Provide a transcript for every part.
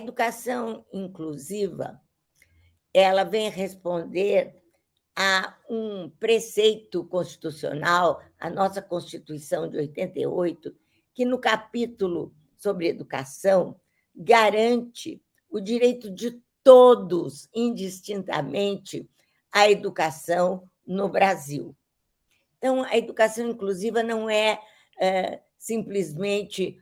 educação inclusiva, ela vem responder a um preceito constitucional, a nossa Constituição de 88, que, no capítulo sobre educação, garante o direito de todos, indistintamente, à educação no Brasil. Então, a educação inclusiva não é simplesmente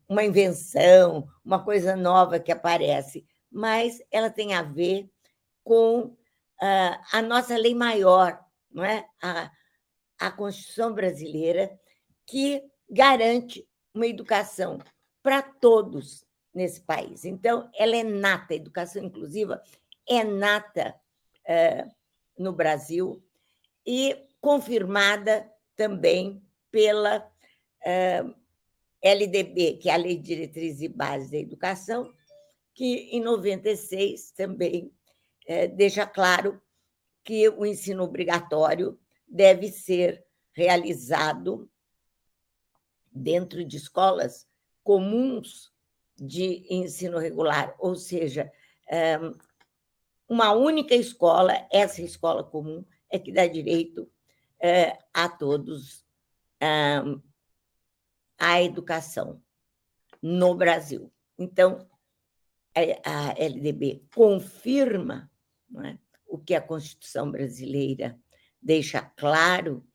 uma invenção, uma coisa nova que aparece, mas ela tem a ver com a nossa lei maior, não é? A Constituição brasileira, que garante uma educação para todos nesse país. Então, ela é nata, a educação inclusiva é nata no Brasil e confirmada também pela LDB, que é a Lei de Diretrizes e Bases da Educação, que, em 96, também deixa claro que o ensino obrigatório deve ser realizado dentro de escolas comuns de ensino regular, ou seja, uma única escola, essa escola comum, é que dá direito a todos à educação no Brasil. Então, a LDB confirma, não é, o que a Constituição brasileira deixa claro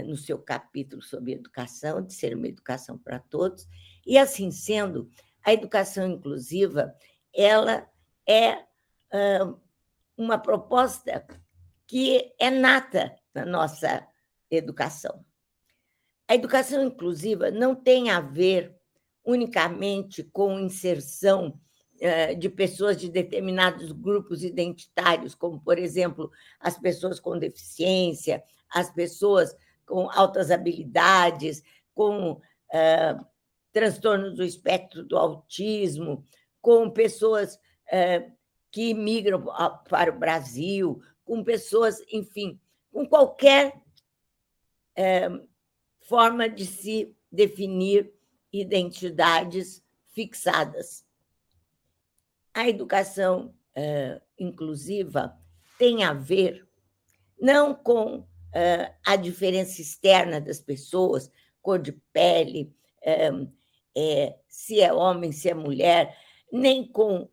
no seu capítulo sobre educação, de ser uma educação para todos, e, assim sendo, a educação inclusiva ela é uma proposta que é nata na nossa educação. A educação inclusiva não tem a ver unicamente com inserção de pessoas de determinados grupos identitários, como, por exemplo, as pessoas com deficiência, as pessoas com altas habilidades, com transtornos do espectro do autismo, com pessoas que migram para o Brasil, com pessoas, enfim, com qualquer forma de se definir identidades fixadas. A educação inclusiva tem a ver não com a diferença externa das pessoas, cor de pele, se é homem, se é mulher, nem com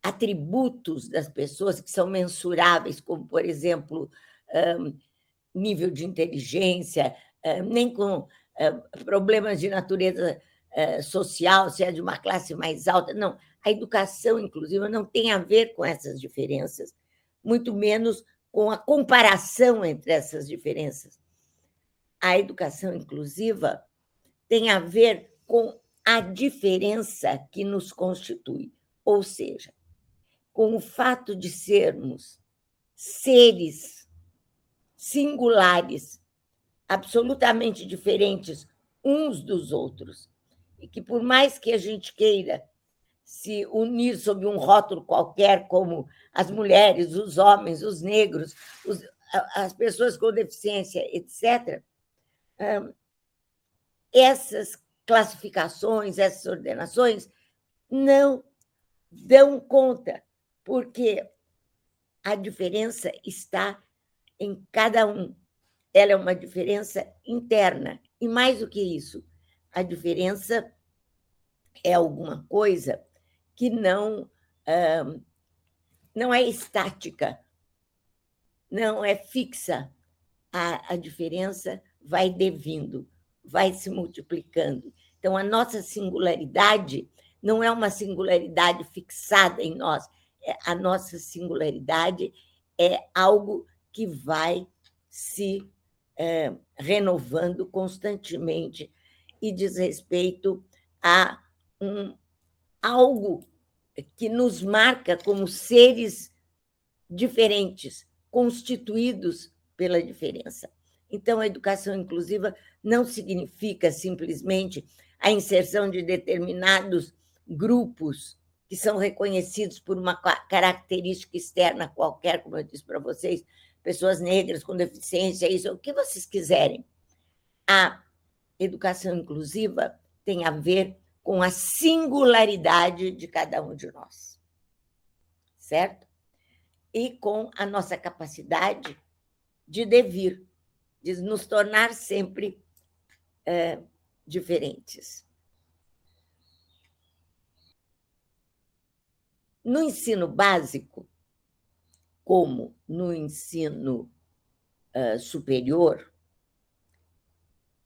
atributos das pessoas que são mensuráveis, como, por exemplo, nível de inteligência, nem com problemas de natureza social, se é de uma classe mais alta. Não, a educação inclusiva não tem a ver com essas diferenças, muito menos com a comparação entre essas diferenças. A educação inclusiva tem a ver com a diferença que nos constitui, ou seja, com o fato de sermos seres singulares, absolutamente diferentes uns dos outros, e que, por mais que a gente queira se unir sob um rótulo qualquer, como as mulheres, os homens, os negros, as pessoas com deficiência, etc., essas classificações, essas ordenações não dão conta, porque a diferença está em cada um. Ela é uma diferença interna. E, mais do que isso, a diferença é alguma coisa que não é estática, não é fixa. A diferença vai devindo, vai se multiplicando. Então, a nossa singularidade não é uma singularidade fixada em nós. A nossa singularidade é algo que vai se renovando constantemente e diz respeito a algo que nos marca como seres diferentes, constituídos pela diferença. Então, a educação inclusiva não significa simplesmente a inserção de determinados grupos que são reconhecidos por uma característica externa qualquer, como eu disse para vocês, pessoas negras com deficiência, isso, o que vocês quiserem. A educação inclusiva tem a ver com a singularidade de cada um de nós, certo? E com a nossa capacidade de devir, de nos tornar sempre diferentes. No ensino básico, como no ensino superior,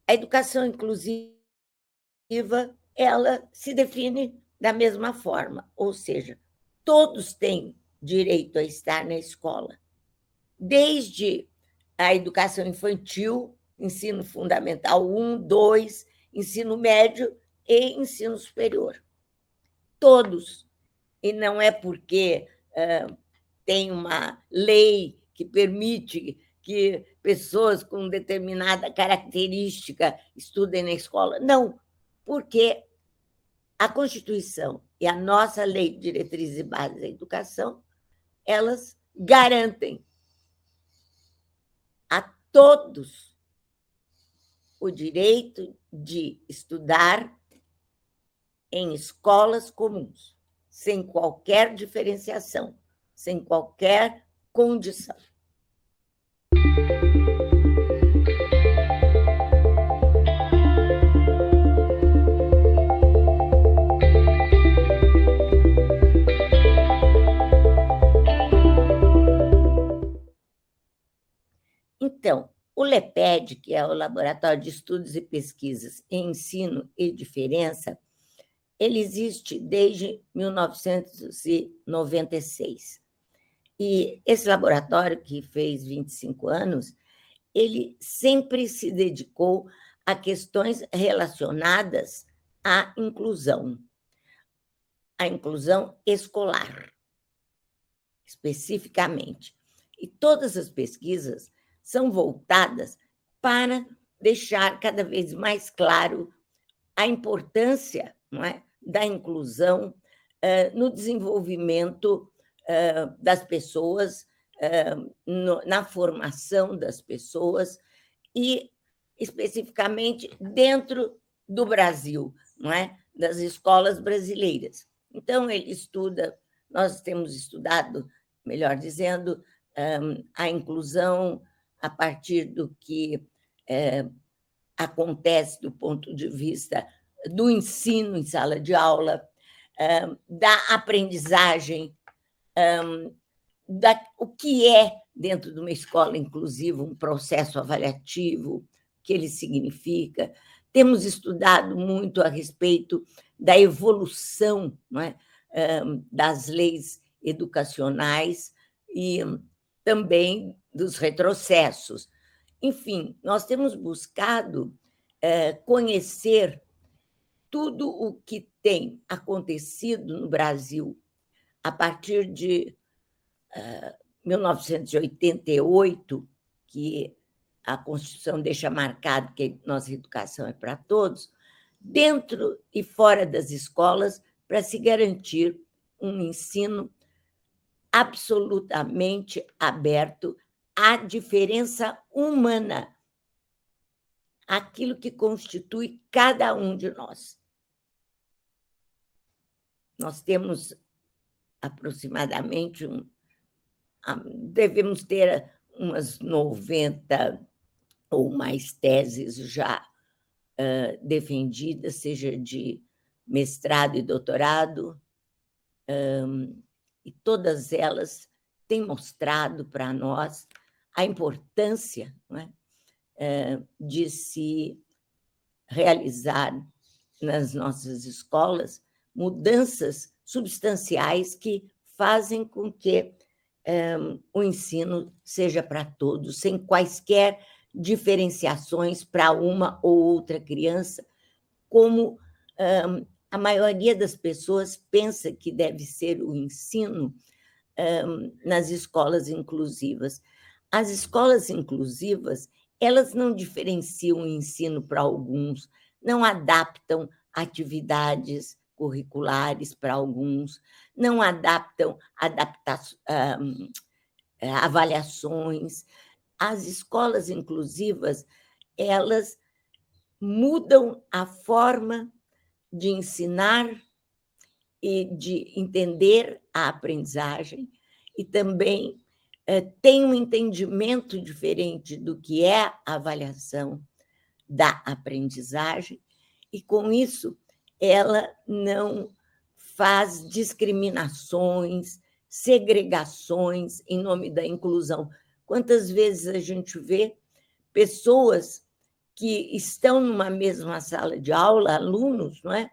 a educação inclusiva ela se define da mesma forma, ou seja, todos têm direito a estar na escola, desde a educação infantil, ensino fundamental 1, 2, ensino médio e ensino superior. Todos. E não é porque tem uma lei que permite que pessoas com determinada característica estudem na escola. Não, porque a Constituição e a nossa Lei de Diretrizes e Bases da Educação, elas garantem a todos o direito de estudar em escolas comuns, sem qualquer diferenciação, sem qualquer condição. Então, o LEPED, que é o Laboratório de Estudos e Pesquisas em Ensino e Diferença, ele existe desde 1996. E esse laboratório, que fez 25 anos, ele sempre se dedicou a questões relacionadas à inclusão escolar, especificamente. E todas as pesquisas são voltadas para deixar cada vez mais claro a importância, não é, da inclusão no desenvolvimento das pessoas, na formação das pessoas e, especificamente, dentro do Brasil, não é, das escolas brasileiras. Então, ele estuda, nós temos estudado, melhor dizendo, a inclusão a partir do que acontece do ponto de vista do ensino em sala de aula, da aprendizagem, o que é, dentro de uma escola inclusiva, um processo avaliativo, o que ele significa. Temos estudado muito a respeito da evolução, não é, das leis educacionais e também dos retrocessos. Enfim, nós temos buscado conhecer tudo o que tem acontecido no Brasil a partir de 1988, que a Constituição deixa marcado que nossa educação é para todos, dentro e fora das escolas, para se garantir um ensino absolutamente aberto à diferença humana, aquilo que constitui cada um de nós. Nós temos aproximadamente devemos ter umas 90 ou mais teses já defendidas, seja de mestrado e doutorado, e todas elas têm mostrado para nós a importância, não é, de se realizar nas nossas escolas mudanças substanciais que fazem com que o ensino seja para todos, sem quaisquer diferenciações para uma ou outra criança, como a maioria das pessoas pensa que deve ser o ensino nas escolas inclusivas. As escolas inclusivas, elas não diferenciam o ensino para alguns, não adaptam atividades curriculares para alguns, não adaptam avaliações. As escolas inclusivas, elas mudam a forma de ensinar e de entender a aprendizagem, e também tem um entendimento diferente do que é a avaliação da aprendizagem, e, com isso, ela não faz discriminações, segregações em nome da inclusão. Quantas vezes a gente vê pessoas que estão numa mesma sala de aula, alunos, não é?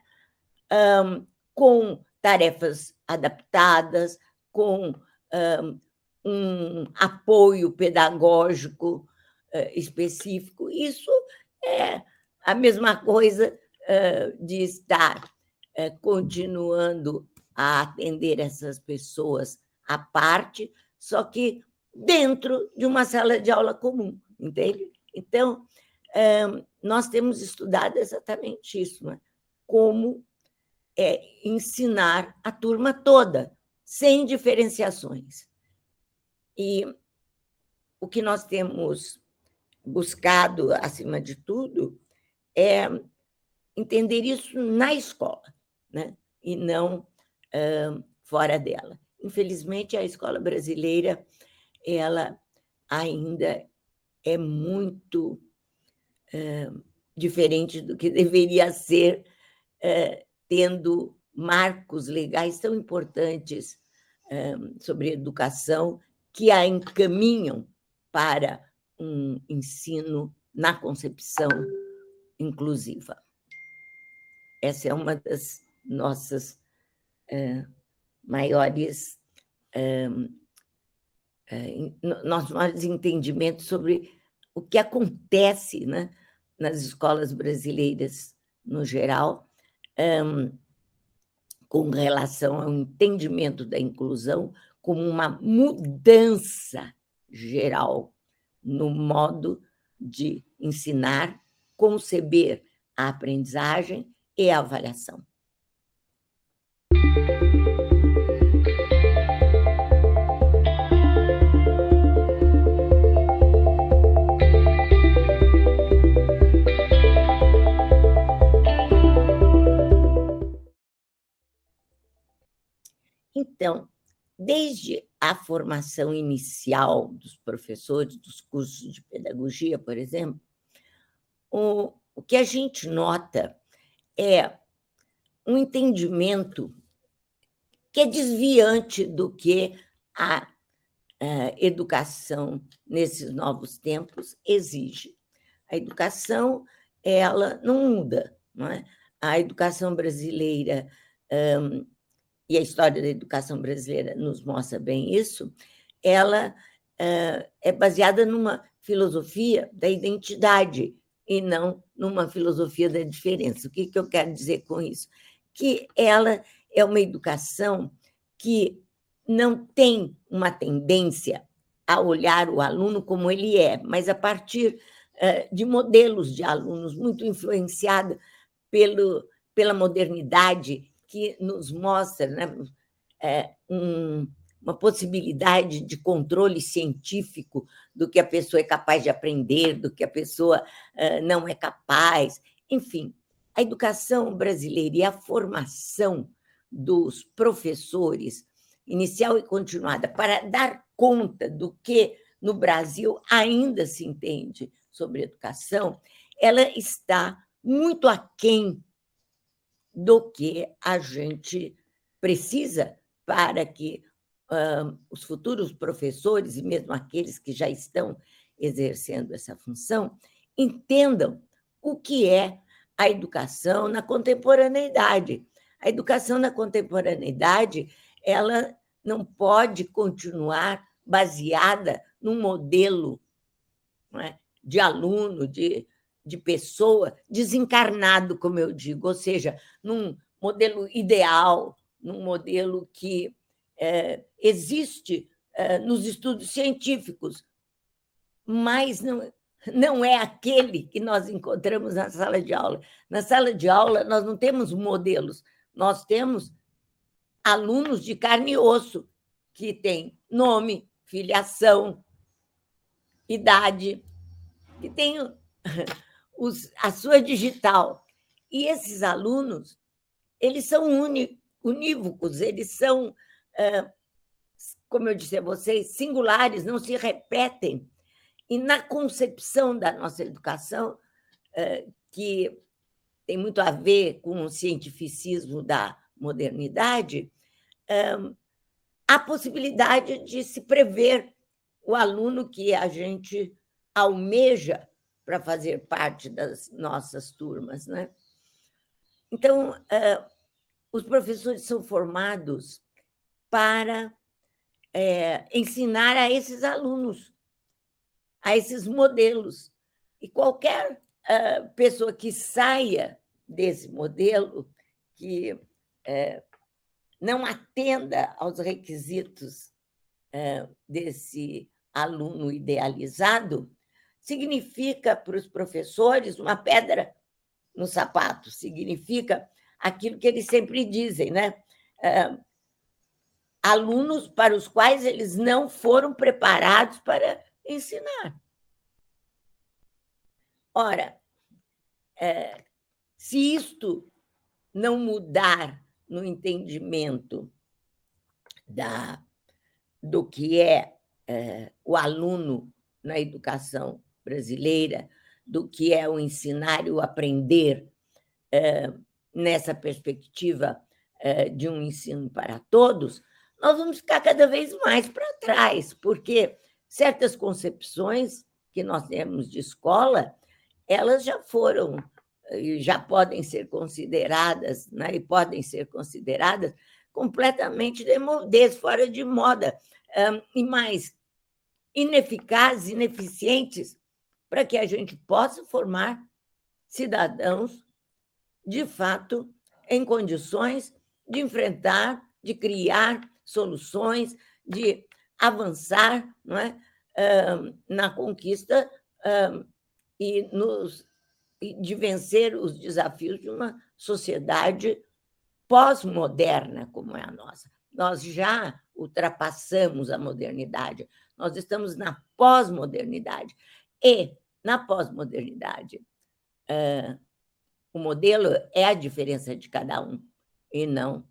Com tarefas adaptadas, com um apoio pedagógico específico. Isso é a mesma coisa de estar continuando a atender essas pessoas à parte, só que dentro de uma sala de aula comum, entende? Então, nós temos estudado exatamente isso, né? Como ensinar a turma toda, sem diferenciações. E o que nós temos buscado, acima de tudo, é entender isso na escola, né? E não fora dela. Infelizmente, a escola brasileira ela ainda é muito diferente do que deveria ser, tendo marcos legais tão importantes sobre educação que a encaminham para um ensino na concepção inclusiva. Essa é uma das nossas maiores nossos maiores entendimentos sobre o que acontece, né, nas escolas brasileiras no geral, com relação ao entendimento da inclusão como uma mudança geral no modo de ensinar, conceber a aprendizagem e a avaliação. Então, desde a formação inicial dos professores, dos cursos de pedagogia, por exemplo, o que a gente nota é um entendimento que é desviante do que a educação nesses novos tempos exige. A educação ela não muda, não é? A educação brasileira, e a história da educação brasileira nos mostra bem isso, ela é baseada numa filosofia da identidade e não numa filosofia da diferença. O que eu quero dizer com isso? Que ela é uma educação que não tem uma tendência a olhar o aluno como ele é, mas a partir de modelos de alunos muito influenciados pela modernidade que nos mostra, né, uma possibilidade de controle científico do que a pessoa é capaz de aprender, do que a pessoa não é capaz. Enfim, a educação brasileira e a formação dos professores, inicial e continuada, para dar conta do que no Brasil ainda se entende sobre educação, ela está muito aquém do que a gente precisa para que os futuros professores, e mesmo aqueles que já estão exercendo essa função, entendam o que é a educação na contemporaneidade. A educação na contemporaneidade ela não pode continuar baseada num modelo, não é, de aluno, de pessoa desencarnado, como eu digo, ou seja, num modelo ideal, num modelo que existe nos estudos científicos, mas não é aquele que nós encontramos na sala de aula. Na sala de aula, nós não temos modelos, nós temos alunos de carne e osso, que têm nome, filiação, idade, que têm a sua digital. E esses alunos eles são unívocos, eles são, como eu disse a vocês, singulares, não se repetem. E na concepção da nossa educação, que tem muito a ver com o cientificismo da modernidade, há possibilidade de se prever o aluno que a gente almeja para fazer parte das nossas turmas, né? Então, os professores são formados para ensinar a esses alunos, a esses modelos. E qualquer pessoa que saia desse modelo, que não atenda aos requisitos desse aluno idealizado, significa para os professores uma pedra no sapato, significa aquilo que eles sempre dizem, né? Alunos para os quais eles não foram preparados para ensinar. Ora, se isto não mudar no entendimento do que é o aluno na educação brasileira, do que é o ensinar e o aprender nessa perspectiva de um ensino para todos, nós vamos ficar cada vez mais para trás, porque certas concepções que nós temos de escola, elas já foram e já podem ser consideradas, né, e podem ser consideradas completamente fora de moda, e mais ineficazes, ineficientes, para que a gente possa formar cidadãos, de fato, em condições de enfrentar, de criar soluções, de avançar, não é? Na conquista e de vencer os desafios de uma sociedade pós-moderna como é a nossa. Nós já ultrapassamos a modernidade, nós estamos na pós-modernidade. E, na pós-modernidade, o modelo é a diferença de cada um, e não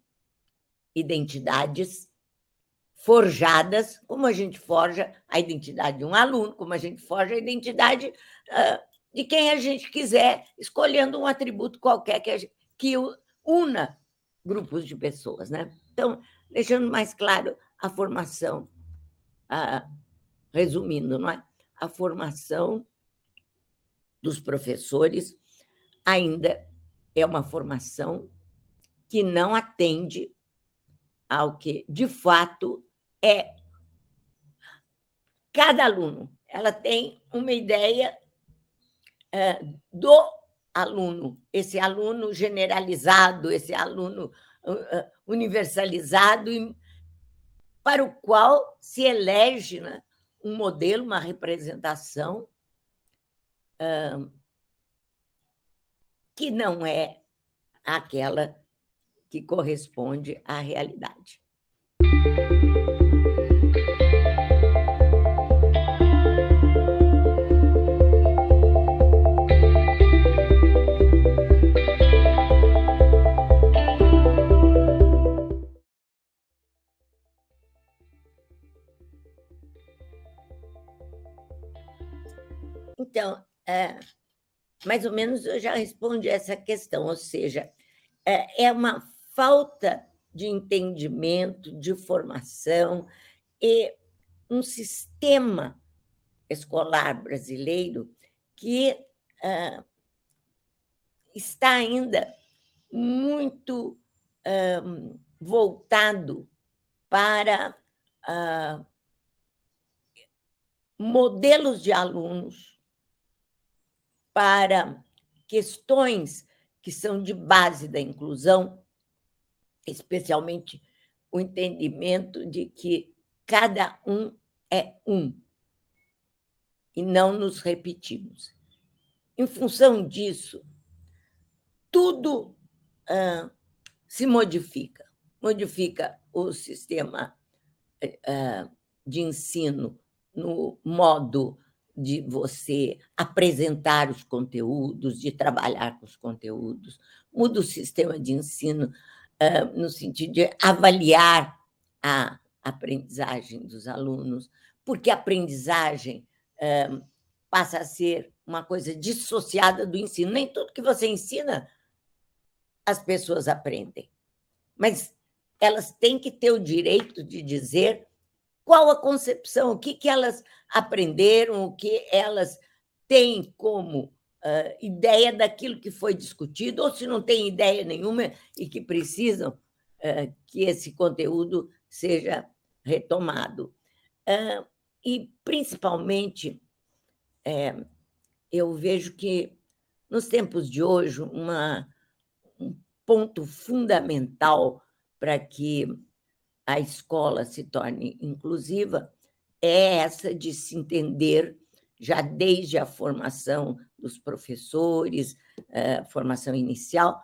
identidades forjadas, como a gente forja a identidade de um aluno, como a gente forja a identidade de quem a gente quiser, escolhendo um atributo qualquer que una grupos de pessoas, né? Então, deixando mais claro a formação, resumindo, não é? A formação dos professores ainda é uma formação que não atende ao que, de fato, é cada aluno. Ela tem uma ideia do aluno, esse aluno generalizado, esse aluno universalizado, para o qual se elege, né, um modelo, uma representação que não é aquela que corresponde à realidade. Então, mais ou menos eu já respondi essa questão, ou seja, é uma falta de entendimento, de formação, e um sistema escolar brasileiro que está ainda muito voltado para modelos de alunos, para questões que são de base da inclusão, especialmente o entendimento de que cada um é um, e não nos repetimos. Em função disso, tudo se modifica. Modifica o sistema de ensino no modo de você apresentar os conteúdos, de trabalhar com os conteúdos, muda o sistema de ensino no sentido de avaliar a aprendizagem dos alunos, porque a aprendizagem passa a ser uma coisa dissociada do ensino. Nem tudo que você ensina as pessoas aprendem, mas elas têm que ter o direito de dizer qual a concepção, o que elas aprenderam, o que elas têm como ideia daquilo que foi discutido, ou se não têm ideia nenhuma e que precisam que esse conteúdo seja retomado. E, principalmente, eu vejo que, nos tempos de hoje, um ponto fundamental para que a escola se torne inclusiva é essa de se entender, já desde a formação dos professores, formação inicial,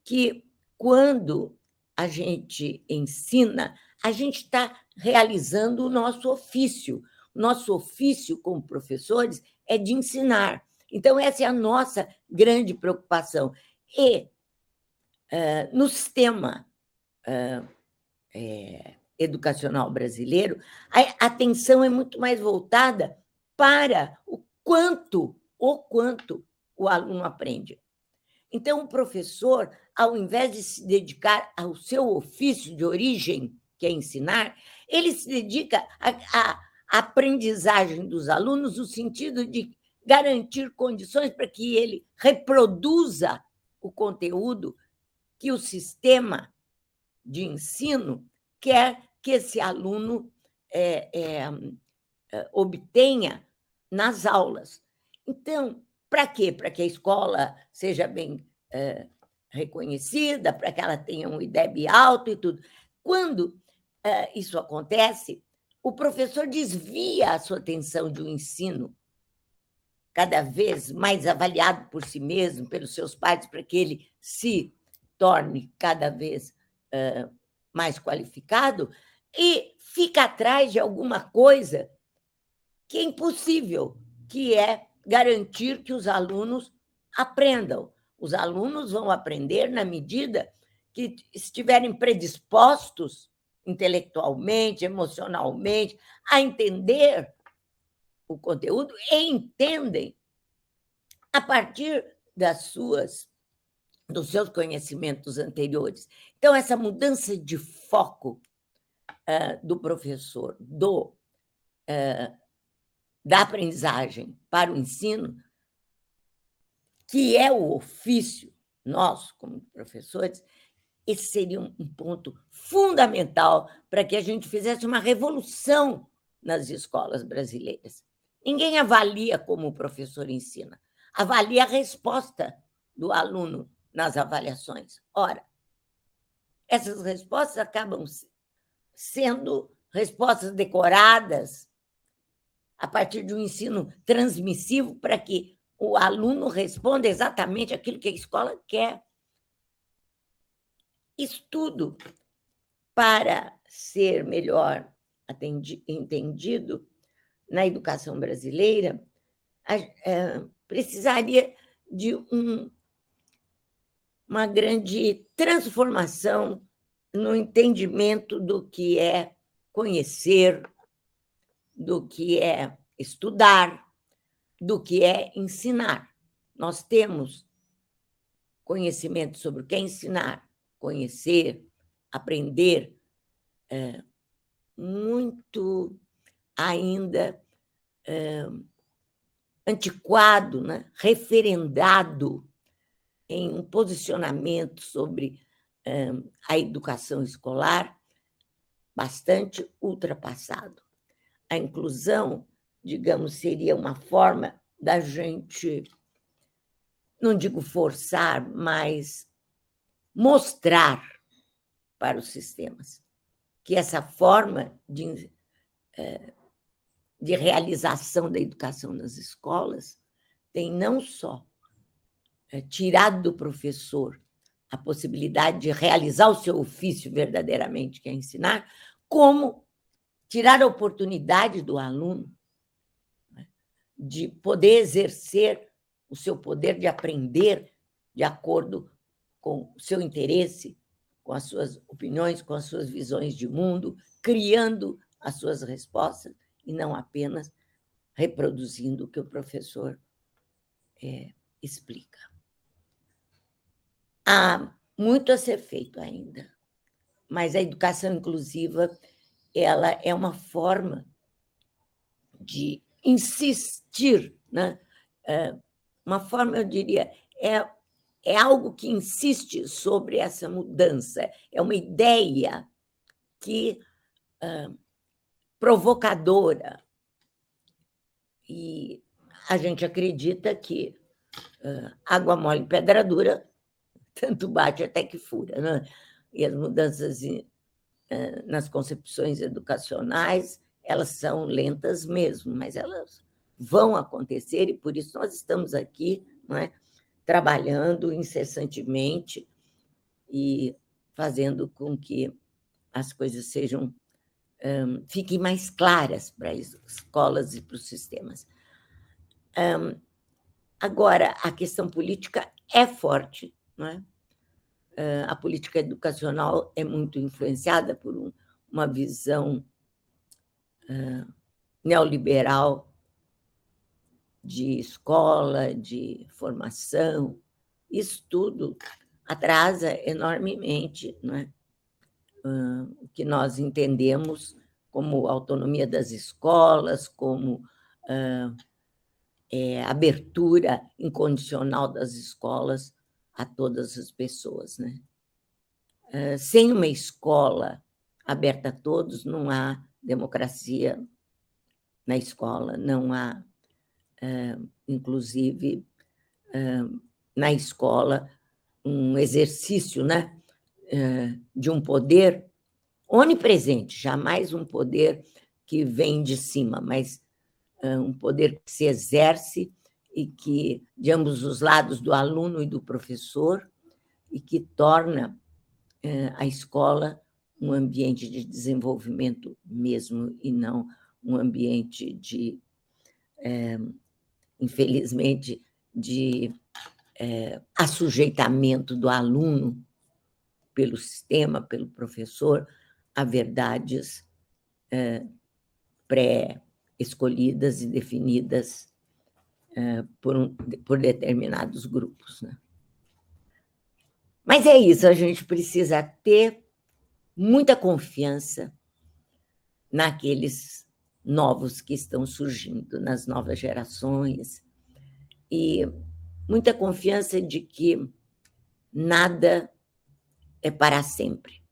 que quando a gente ensina, a gente está realizando o nosso ofício. O nosso ofício como professores é de ensinar. Então, essa é a nossa grande preocupação. E, no sistema educacional brasileiro, a atenção é muito mais voltada para o quanto o aluno aprende. Então, o professor, ao invés de se dedicar ao seu ofício de origem, que é ensinar, ele se dedica à aprendizagem dos alunos, no sentido de garantir condições para que ele reproduza o conteúdo que o sistema de ensino quer que esse aluno obtenha nas aulas. Então, para quê? Para que a escola seja bem reconhecida, para que ela tenha um IDEB alto e tudo. Quando isso acontece, o professor desvia a sua atenção de um ensino cada vez mais avaliado por si mesmo, pelos seus pais, para que ele se torne cada vez mais qualificado, e fica atrás de alguma coisa que é impossível, que é garantir que os alunos aprendam. Os alunos vão aprender na medida que estiverem predispostos intelectualmente, emocionalmente, a entender o conteúdo e entendem a partir dos seus conhecimentos anteriores. Então, essa mudança de foco do professor da aprendizagem para o ensino, que é o ofício nosso, como professores, esse seria um ponto fundamental para que a gente fizesse uma revolução nas escolas brasileiras. Ninguém avalia como o professor ensina, avalia a resposta do aluno nas avaliações. Ora, essas respostas acabam sendo respostas decoradas a partir de um ensino transmissivo para que o aluno responda exatamente aquilo que a escola quer. Isso tudo, para ser melhor entendido na educação brasileira, precisaria de uma grande transformação no entendimento do que é conhecer, do que é estudar, do que é ensinar. Nós temos conhecimento sobre o que é ensinar, conhecer, aprender, muito ainda antiquado, né? Referendado em um posicionamento sobre a educação escolar bastante ultrapassado. A inclusão, digamos, seria uma forma da gente, não digo forçar, mas mostrar para os sistemas que essa forma de realização da educação nas escolas tem não só tirado do professor a possibilidade de realizar o seu ofício verdadeiramente, que é ensinar, como tirar a oportunidade do aluno de poder exercer o seu poder de aprender de acordo com o seu interesse, com as suas opiniões, com as suas visões de mundo, criando as suas respostas e não apenas reproduzindo o que o professor explica. Há muito a ser feito ainda, mas a educação inclusiva ela é uma forma de insistir, né? Uma forma, eu diria, é algo que insiste sobre essa mudança, é uma ideia que provocadora, e a gente acredita que água mole em pedra dura, tanto bate até que fura, né? E as mudanças nas concepções educacionais, elas são lentas mesmo, mas elas vão acontecer, e por isso nós estamos aqui, não é, trabalhando incessantemente e fazendo com que as coisas fiquem mais claras para as escolas e para os sistemas. Agora, a questão política é forte, não é? A política educacional é muito influenciada por uma visão neoliberal de escola, de formação. Isso tudo atrasa enormemente, não é? O que nós entendemos como autonomia das escolas, como abertura incondicional das escolas a todas as pessoas, né? Sem uma escola aberta a todos, não há democracia na escola, não há, inclusive, na escola, um exercício, né, de um poder onipresente, jamais um poder que vem de cima, mas um poder que se exerce e que, de ambos os lados, do aluno e do professor, e que torna a escola um ambiente de desenvolvimento mesmo, e não um ambiente de, infelizmente, de assujeitamento do aluno pelo sistema, pelo professor, a verdades pré-escolhidas e definidas por determinados grupos, né? Mas é isso, a gente precisa ter muita confiança naqueles novos que estão surgindo, nas novas gerações, e muita confiança de que nada é para sempre.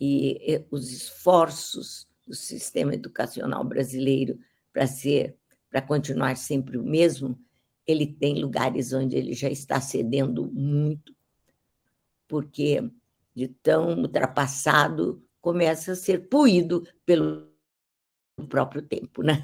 E os esforços do sistema educacional brasileiro para continuar sempre o mesmo, ele tem lugares onde ele já está cedendo muito, porque de tão ultrapassado começa a ser poído pelo próprio tempo, né?